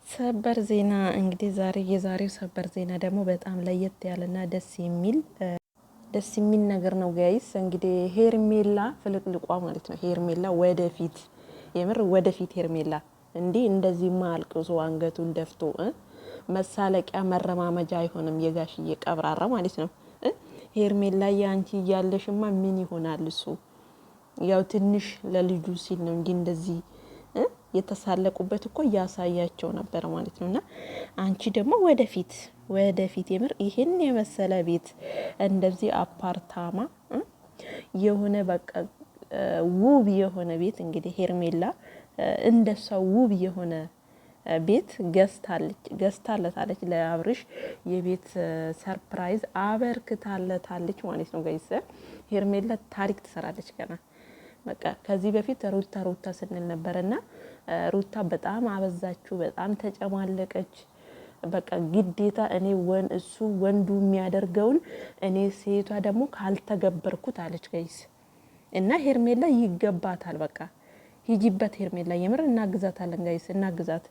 ሰበር ዜና እንግዲህ የዛሬው ሰበር ዜና ደግሞ በጣም ለየት ያለና ደስ የሚል ነገር ነው ጋይስ። እንግዲህ ሄርሜላ ፍልቅልቋ ማለት ነው። ሄርሜላ ወደፊት የምር ወደፊት ሄርሜላ እንደዚህ ማልቅሶ አንገቱን ደፍቶ መሳለቂያ መረማመጃ አይሆንም። የጋሽዬ ቀብራራ ማለት ነው። ሄርሜላ ያንቺ እያለሽማ ምን ይሆናል እሱ? ያው ትንሽ ለልጁ ሲል ነው እንደዚህ የተሳለቁበት እኮ ያሳያቸው ነበር ማለት ነውና አንቺ ደግሞ ወደፊት የምር ይሄን የመሰለ ቤት እንደዚህ አፓርታማ የሆነ በቃ ውብ የሆነ ቤት እንግዲህ ሄርሜላ እንደሰው ውብ የሆነ ቤት ገዝታለታለች ለአብርሽ የቤት ሰርፕራይዝ አበርክታለታለች ማለት ነው ጋይስ። ሄርሜላ ታሪክ ትሰራለች ገና። በቃ ከዚህ በፊት ሩታ ስንል ነበርና ሩታ በጣም አበዛችሁ፣ በጣም ተጨማለቀች። በቃ ግዴታ እሱ ወንዱ የሚያደርገውን እኔ ሴቷ ደግሞ ካልተገበርኩት አለች ጋይስ። እና ሄርሜላ ይገባታል። በቃ ሂጂበት ሄርሜላ፣ የምር እናግዛታለን ጋይስ፣ እናግዛት።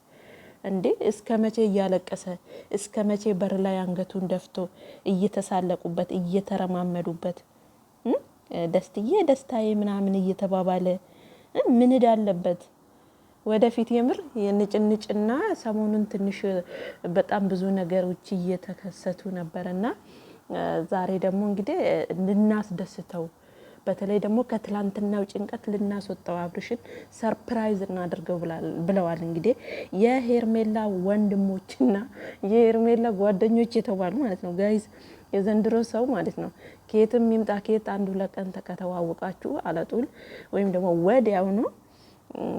እስከ መቼ እያለቀሰ እስከ መቼ በር ላይ አንገቱን ደፍቶ እየተሳለቁበት እየተረማመዱበት ደስታዬ ምናምን እየተባባለ ምን እዳለበት? ወደፊት የምር የንጭንጭና ሰሞኑን ትንሽ በጣም ብዙ ነገሮች እየተከሰቱ ነበርና ዛሬ ደግሞ እንግዲህ ልናስደስተው፣ በተለይ ደግሞ ከትላንትናው ጭንቀት ልናስወጣው አብርሽን ሰርፕራይዝ እናድርገው ብለዋል። እንግዲህ የሄርሜላ ወንድሞችና የሄርሜላ ጓደኞች የተባሉ ማለት ነው ጋይዝ። የዘንድሮ ሰው ማለት ነው ከየትም ይምጣ ከየት አንድ ሁለት ቀን ተከተዋወቃችሁ አለጡል ወይም ደግሞ ወዲያው ነው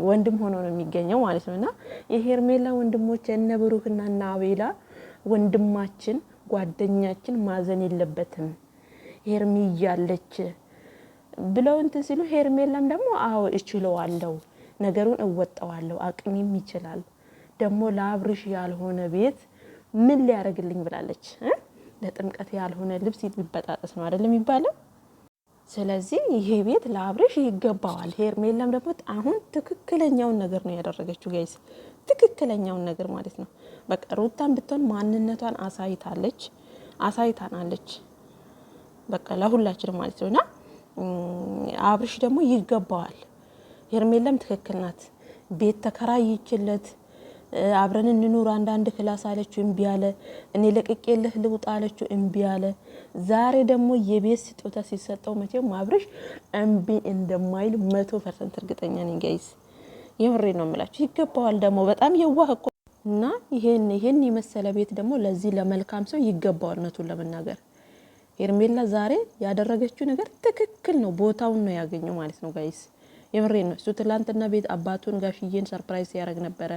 ወንድም ሆኖ ነው የሚገኘው ማለት ነውና የሄርሜላ ወንድሞች እነ ብሩክና እና አቤላ ወንድማችን ጓደኛችን ማዘን የለበትም ሄርሚ እያለች ብለው ሲሉ ሄርሜላም ደግሞ አዎ እችለዋለሁ፣ ነገሩን እወጣዋለሁ፣ አቅሜም ይችላል፣ ደግሞ ለአብርሽ ያልሆነ ቤት ምን ሊያደርግልኝ ብላለች። ለጥምቀት ያልሆነ ልብስ ይበጣጠስ ነው አይደል የሚባለው? ስለዚህ ይሄ ቤት ለአብርሽ ይገባዋል። ሄርሜላም ደግሞ አሁን ትክክለኛውን ነገር ነው ያደረገችው ጋይስ፣ ትክክለኛውን ነገር ማለት ነው። በቃ ሩታን ብትሆን ማንነቷን አሳይታናለች፣ በቃ ለሁላችንም ማለት ነውና አብርሽ ደግሞ ይገባዋል። ሄርሜላም ትክክል ናት። ቤት ተከራይችለት አብረን እንኑር አንዳንድ ክላስ አለችው እምቢ አለ። እኔ ለቅቄልህ ልውጣ አለችው እምቢ አለ። ዛሬ ደግሞ የቤት ስጦታ ሲሰጠው መቼም አብርሽ እምቢ እንደማይል 100% እርግጠኛ ነኝ ጋይስ። የምሬ ነው የምላችሁ። ይገባዋል ደግሞ በጣም የዋህ እኮ እና ይሄን የመሰለ ቤት ደግሞ ለዚህ ለመልካም ሰው ይገባዋል። እውነቱን ለመናገር ሄርሜላ ዛሬ ያደረገችው ነገር ትክክል ነው፣ ቦታውን ነው ያገኘው ማለት ነው ጋይስ። የምሬን ነው። እሱ ትላንትና ቤት አባቱን ጋሽዬን ሰርፕራይዝ ያደርግ ነበረ፣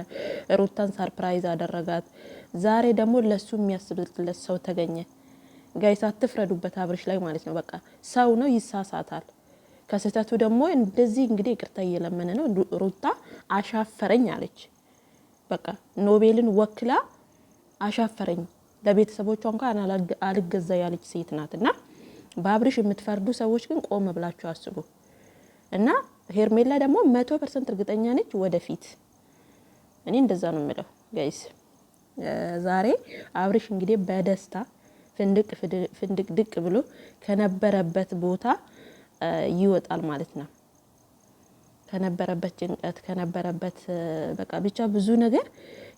ሩታን ሰርፕራይዝ አደረጋት። ዛሬ ደግሞ ለሱ የሚያስብለት ሰው ተገኘ። ጋይስ አትፍረዱበት አብርሽ ላይ ማለት ነው። በቃ ሰው ነው፣ ይሳሳታል። ከስህተቱ ደግሞ እንደዚህ እንግዲህ ይቅርታ እየለመነ ነው። ሩታ አሻፈረኝ አለች። በቃ ኖቤልን ወክላ አሻፈረኝ፣ ለቤተሰቦቿ እንኳን አልገዛ ያለች ሴት ናትና በአብርሽ የምትፈርዱ ሰዎች ግን ቆም ብላችሁ አስቡ። እና ሄርሜላ ደግሞ 100% እርግጠኛ ነች ወደፊት። እኔ እንደዛ ነው የምለው ጋይስ። ዛሬ አብርሽ እንግዲህ በደስታ ፍንድቅ ድቅ ብሎ ከነበረበት ቦታ ይወጣል ማለት ነው። ከነበረበት ጭንቀት ከነበረበት በቃ ብቻ ብዙ ነገር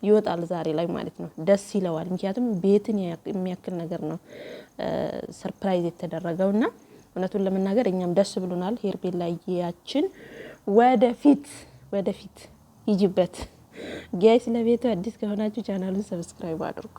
ይወጣል ዛሬ ላይ ማለት ነው። ደስ ይለዋል። ምክንያቱም ቤትን የሚያክል ነገር ነው ሰርፕራይዝ የተደረገውና እውነቱን ለመናገር እኛም ደስ ብሎናል። ሄርሜላያችን ወደፊት ይጅበት ጋይስ። ለቤቱ አዲስ ከሆናችሁ ቻናሉን ሰብስክራይብ አድርጉ።